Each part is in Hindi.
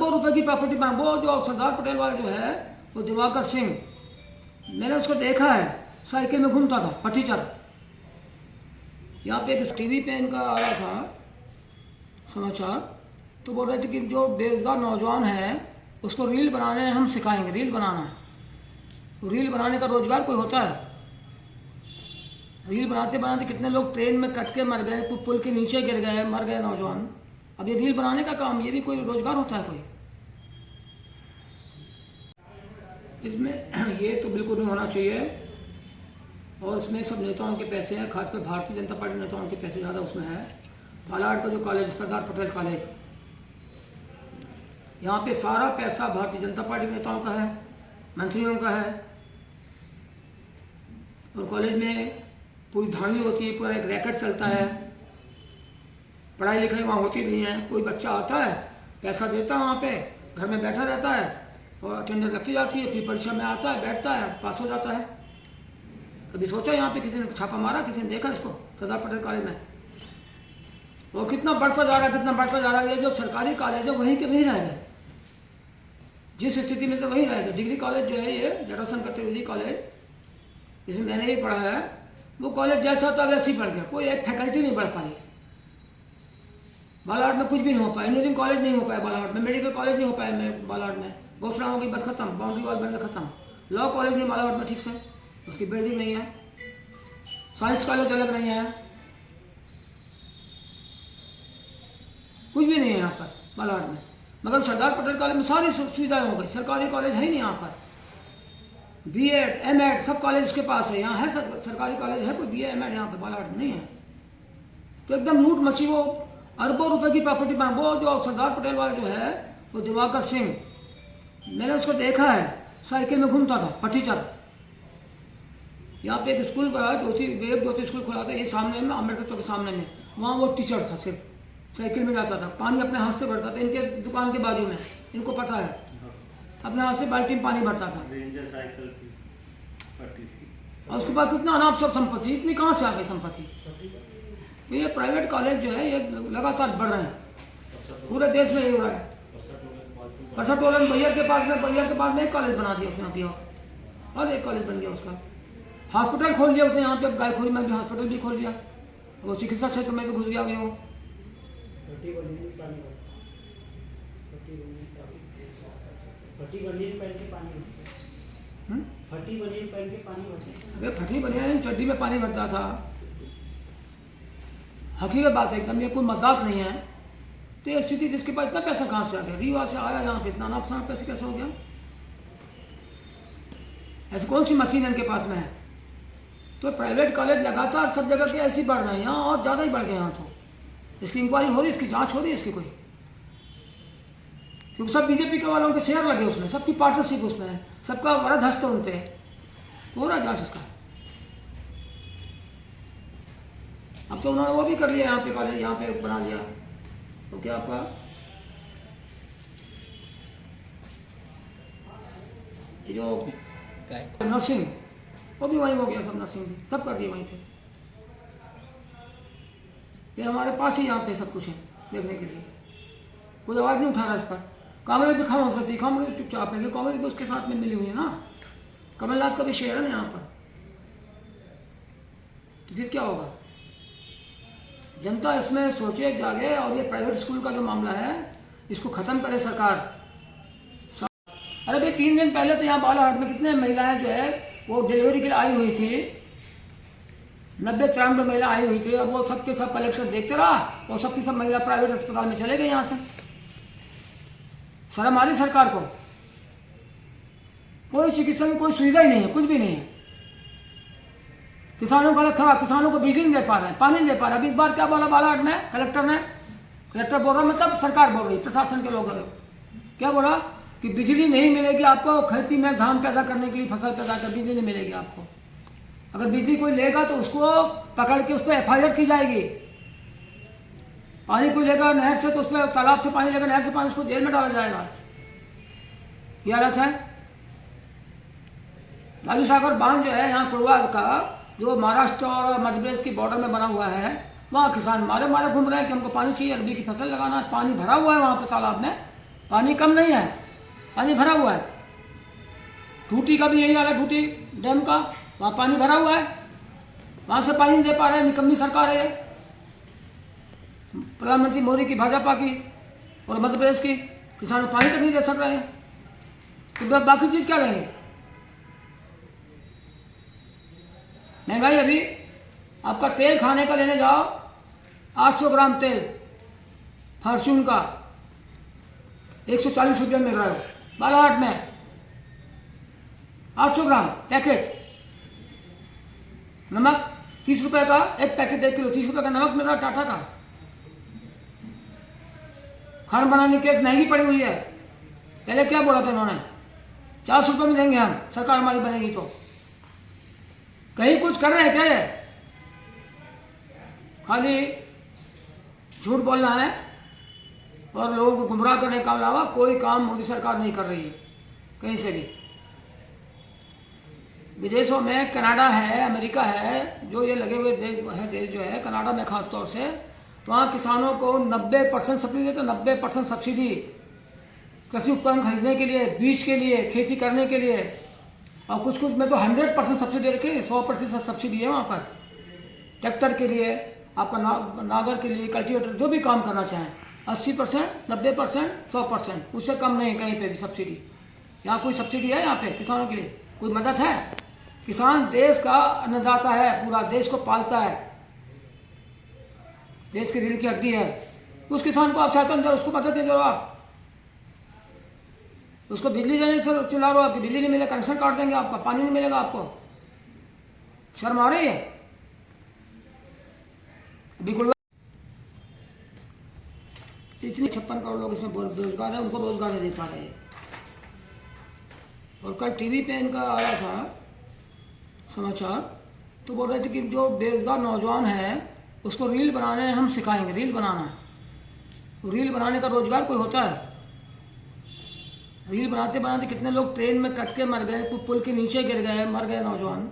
अरबों रुपए की प्रॉपर्टी में वो जो सरदार पटेल वाला जो है वो दिवाकर सिंह, मैंने उसको देखा है, साइकिल में घूमता था पठीचर। यहाँ पे एक टीवी पे इनका आ रहा था समाचार, तो बोल रहे थे कि जो बेरोजगार नौजवान है उसको रील बनाने हम सिखाएंगे, रील बनाना। रील बनाने का रोजगार कोई होता है? रील बनाते बनाते कितने लोग ट्रेन में कट के मर गए, पुल के नीचे गिर गए, मर गए नौजवान। अब ये रील बनाने का काम, ये भी कोई रोजगार होता है कोई? इसमें ये तो बिल्कुल नहीं होना चाहिए। और इसमें सब नेताओं के पैसे हैं, खासकर भारतीय जनता पार्टी नेताओं के पैसे ज़्यादा उसमें है। बालाघाट का जो कॉलेज, सरदार पटेल कॉलेज, यहाँ पे सारा पैसा भारतीय जनता पार्टी के नेताओं का है, मंत्रियों का है। और कॉलेज में पूरी धांधली होती है, पूरा एक रैकेट चलता है। पढ़ाई लिखाई वहाँ होती नहीं है। कोई बच्चा आता है, पैसा देता है, वहाँ पे घर में बैठा रहता है और अटेंडेंस रखी जाती है, फिर परीक्षा में आता है, बैठता है, पास हो जाता है। कभी सोचा यहाँ पे किसी ने छापा मारा, किसी ने देखा इसको सरदार पटेल कॉलेज में? वो कितना बढ़ता जा रहा है, कितना बढ़ता जा रहा है। ये जो सरकारी कॉलेज है वहीं के वहीं रह गए, जिस स्थिति में तो वहीं रह गए। डिग्री कॉलेज जो है ये जटासन त्रिवेदी कॉलेज, जिसमें मैंने ही पढ़ा है, वो कॉलेज जैसा था वैसे ही बढ़ गया, कोई एक फैकल्टी नहीं बढ़ पाई। बालाघाट में कुछ भी नहीं हो पाया, इंजीनियरिंग कॉलेज नहीं हो पाया बालाघाट में, मेडिकल कॉलेज नहीं हो पाया बालाघाट में, घोषणाओं की बस खत्म, बाउंड्री वॉल बनकर खत्म। लॉ कॉलेज नहीं बालाघाट में ठीक से, उसकी बिल्डिंग नहीं है। साइंस कॉलेज अलग नहीं है, कुछ भी नहीं है यहाँ पर बालाघाट में। मगर सरदार पटेल कॉलेज में सारी सुविधाएं हो गई। सरकारी कॉलेज है ही नहीं यहाँ पर, बीएड एमएड सब कॉलेज उसके पास है। यहाँ है सरकारी कॉलेज है कोई बीएड एमएड यहाँ पर बालाघाट में नहीं है। तो एकदम लूट मची। वो अरबों रुपए की प्रॉपर्टी में वो जो सरदार पटेल वाला जो है वो दिवाकर सिंह, मैंने उसको देखा है, साइकिल में घूमता था पठीचर। यहाँ पे एक स्कूल बना, ज्योति स्कूल खुला था ये सामने में, अम्बेडकर चौक के सामने में, वहाँ वो टीचर था, सिर्फ साइकिल में जाता था, पानी अपने हाथ से भरता था। इनके दुकान के बाजू में, इनको पता है, अपने हाथ से बाल्टी में पानी भरता था। और उसके बाद कितना अनाप सब संपत्ति, इतनी कहाँ से आ गई संपत्ति? ये प्राइवेट कॉलेज जो है ये लगातार बढ़ रहे हैं, पूरे देश में ये हो रहा है। 62 बैयर के पास में एक कॉलेज बना दिया उसने अभी, और एक कॉलेज बन गया उसका। हॉस्पिटल खोल दिया उसने यहाँ पे, गायखोरी में भी हॉस्पिटल भी खोल दिया, वो चिकित्सा क्षेत्र में भी घुस गया वो। अरे फटी बनियान चड्डी में पानी भरता था, हकीकत बात है एकदम, ये कोई मजाक नहीं है। तो ये स्थिति, जिसके पास इतना पैसा कहाँ से आ गया? रीवा से आया यहाँ पे, इतना नुकसान पैसे कैसे हो गया? ऐसी कौन सी मशीन इनके पास में है? तो प्राइवेट कॉलेज लगातार सब जगह के ऐसे ही बढ़ रहे हैं, यहाँ और ज़्यादा ही बढ़ गए यहाँ। तो इसकी इंक्वायरी हो रही, इसकी जांच हो रही है इसकी कोई, क्योंकि सब बीजेपी के वालों के शेयर लगे उसमें, सबकी पार्टनरशिप उसमें है, सबका वरद हस्त उन पे हो रहा जांच इसका। अब तो उन्होंने वो भी कर लिया, यहाँ पे कॉलेज यहाँ पे बना लिया, तो क्या आपका ये जो नर्सिंग, वो भी वहीं हो गया, सब नर्सिंग भी सब कर दिए वहीं पे। ये हमारे पास ही यहाँ पे सब कुछ है देखने के लिए, कोई आवाज़ नहीं उठा रहा इस पर। कांग्रेस भी खामोश होती, कांग्रेस चुपचाप है, कांग्रेस भी उसके साथ में मिली हुई है ना, कमलनाथ का भी शेयर है ना यहाँ पर। तो फिर क्या होगा? जनता इसमें सोचे, जागे, और ये प्राइवेट स्कूल का जो मामला है इसको ख़त्म करे सरकार। अरे भाई 3 दिन पहले तो यहाँ बालाघाट में कितने महिलाएं जो है वो डिलीवरी के लिए आई हुई थी, 90-93 महिला आई हुई थी, और वो सबके सब कलेक्टर देखते रहा, और सबकी सब महिला प्राइवेट अस्पताल में चले गए यहाँ से। शर्म आ रही सरकार को? कोई चिकित्सा की कोई सुविधा ही नहीं है, कुछ भी नहीं है। किसानों का हालत खराब, किसानों को बिजली नहीं दे पा रहे हैं, पानी नहीं दे पा रहे। अभी इस बार क्या बोला बालाघाट में कलेक्टर ने? कलेक्टर बोल रहा, मतलब सरकार बोल रही, प्रशासन के लोग क्या बोला कि बिजली नहीं मिलेगी आपको, खेती में धान पैदा करने के लिए, फसल पैदा कर, बिजली नहीं मिलेगी आपको। अगर बिजली कोई लेगा तो उसको पकड़ के उस पर FIR की जाएगी। पानी कोई लेगा नहर से तो उस पर, तालाब से पानी लेगा, नहर से पानी, उसको जेल में डाला जाएगा। ये हालत है। लालू सागर बांध जो है यहाँ कुड़वा का, जो महाराष्ट्र और मध्य प्रदेश की बॉर्डर में बना हुआ है, वहाँ किसान मारे घूम रहे हैं कि हमको पानी चाहिए, अरबी की फसल लगाना, पानी भरा हुआ है वहाँ पे तालाब में, पानी कम नहीं है, पानी भरा हुआ है। टूटी का भी यही हाल है, टूटी डैम का, वहाँ पानी भरा हुआ है, वहाँ से पानी नहीं दे पा रहे हैं। निकम्मी सरकार है ये, प्रधानमंत्री मोदी की, भाजपा की और मध्य प्रदेश की। किसानों को पानी तक नहीं दे सक रहे हैं, तो बाकी चीज़ क्या लेंगे? महंगाई अभी आपका तेल खाने का लेने जाओ 800 ग्राम तेल फॉर्च्यून का 140 रुपये मिल रहा है बालाघाट में, 800 ग्राम पैकेट। नमक 30 रुपये का एक पैकेट, 1 किलो 30 रुपये का नमक मिल रहा है टाटा का। खाना बनाने की गैस महंगी पड़ी हुई है। पहले क्या बोला था उन्होंने, 400 रुपये में देंगे हम, सरकार हमारी बनेगी तो। कहीं कुछ कर रहे हैं क्या? खाली झूठ बोलना है और लोगों को गुमराह करने के अलावा कोई काम मोदी सरकार नहीं कर रही है कहीं से भी। विदेशों में कनाडा है, अमेरिका है, जो ये लगे हुए देश जो है, कनाडा में खास तौर से, वहाँ किसानों को 90% सब्सिडी देते, 90% सब्सिडी कृषि उपकरण खरीदने के लिए, बीज के लिए, खेती करने के लिए। और कुछ कुछ में तो 100% सब्सिडी दे रखी है, 100% सब्सिडी है वहाँ पर। ट्रैक्टर के लिए, आपका नागर के लिए, कल्टीवेटर, जो भी काम करना चाहें, 80%, 90%, 100%, उससे कम नहीं कहीं पे भी सब्सिडी। यहाँ कोई सब्सिडी है यहाँ पे किसानों के लिए? कोई मदद है? किसान देश का अन्नदाता है, पूरा देश को पालता है, देश की रीढ़ की हड्डी है। उस किसान को आप सहायता नहीं दे रहे, उसको मदद नहीं दे रहे आप, उसको बिजली देने से चिल्ला रहे हो, आपकी बिजली नहीं मिलेगा, कनेक्शन काट देंगे आपका, पानी नहीं मिलेगा आपको। शर्म आ रही है? बिल्कुल। इतने 56 करोड़ लोग इसमें बेरोजगार है, उनको रोजगार नहीं दे पा रहे हैं। और कल टीवी पे इनका आया था समाचार, तो बोल रहे थे कि जो बेरोजगार नौजवान है उसको रील बनाने हम सिखाएंगे, रील बनाना। रील बनाने का रोजगार कोई होता है? रील बनाते बनाते कितने लोग ट्रेन में कट के मर गए, पुल के नीचे गिर गए, मर गए नौजवान।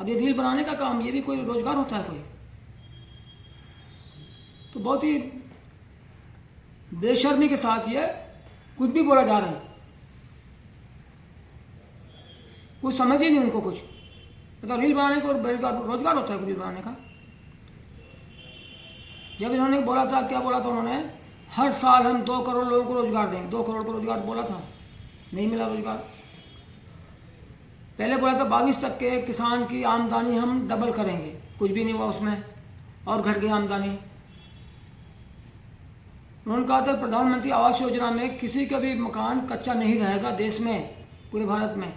अब ये रील बनाने का काम, ये भी कोई रोजगार होता है कोई? तो बहुत ही बेशर्मी के साथ ये कुछ भी बोला जा रहा है, कुछ समझ ही नहीं उनको कुछ। मतलब रील बनाने को रोजगार होता है रील बनाने का? जब इन्होंने बोला था, क्या बोला था उन्होंने, हर साल हम 2 करोड़ लोगों को रोजगार देंगे, 2 करोड़ को रोजगार बोला था, नहीं मिला रोजगार। पहले बोला था 22 तक के किसान की आमदनी हम डबल करेंगे, कुछ भी नहीं हुआ उसमें, और घट गई आमदनी। उन्होंने कहा था प्रधानमंत्री आवास योजना में किसी का भी मकान कच्चा नहीं रहेगा देश में, पूरे भारत में।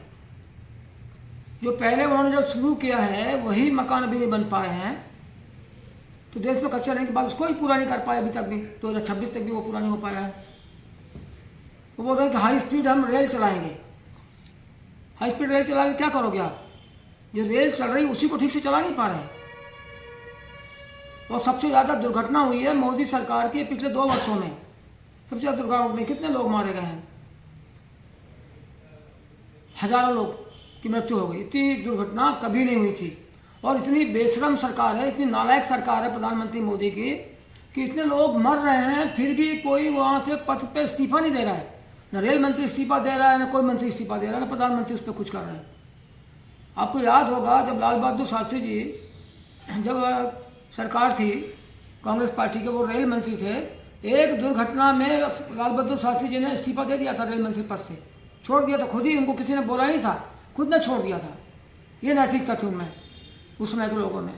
जो पहले उन्होंने जब शुरू किया है वही मकान अभी नहीं बन पाए हैं, तो देश में कच्चा रहने के बाद उसको ही पूरा नहीं कर पाए अभी तक भी, 2026 तक भी वो पूरा नहीं हो पाया है। वो बोल रहे हैं कि हाई स्पीड हम रेल चलाएंगे। हाई स्पीड रेल चलाएंगे, क्या करोगे आप? जो रेल चल रही उसी को ठीक से चला नहीं पा रहे हैं। और सबसे ज़्यादा दुर्घटना हुई है मोदी सरकार की पिछले 2 वर्षों में, सबसे ज़्यादा दुर्घटना में कितने लोग मारे गए हैं? हजारों लोग की मृत्यु हो गई। इतनी दुर्घटना कभी नहीं हुई थी। और इतनी बेशरम सरकार है, इतनी नालायक सरकार है प्रधानमंत्री मोदी की, कि इतने लोग मर रहे हैं फिर भी कोई वहाँ से पद पे इस्तीफा नहीं दे रहा है। न रेल मंत्री इस्तीफा दे रहा है, न कोई मंत्री इस्तीफा दे रहा है, न प्रधानमंत्री उस पर कुछ कर रहे हैं। आपको याद होगा जब लाल बहादुर शास्त्री जी, जब सरकार थी कांग्रेस पार्टी के, वो रेल मंत्री थे, एक दुर्घटना में लाल बहादुर शास्त्री जी ने इस्तीफा दे दिया था रेल मंत्री पद से, छोड़ दिया था खुद ही, उनको किसी ने बोला नहीं था, खुद ने छोड़ दिया था। ये नैतिकता थी उनमें, उस समय के लोगों में।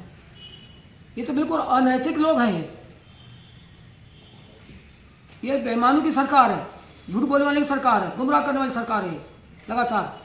ये तो बिल्कुल अनैतिक लोग हैं। ये बेईमानों की सरकार है, झूठ बोलने वाली सरकार है, गुमराह करने वाली सरकार है लगातार।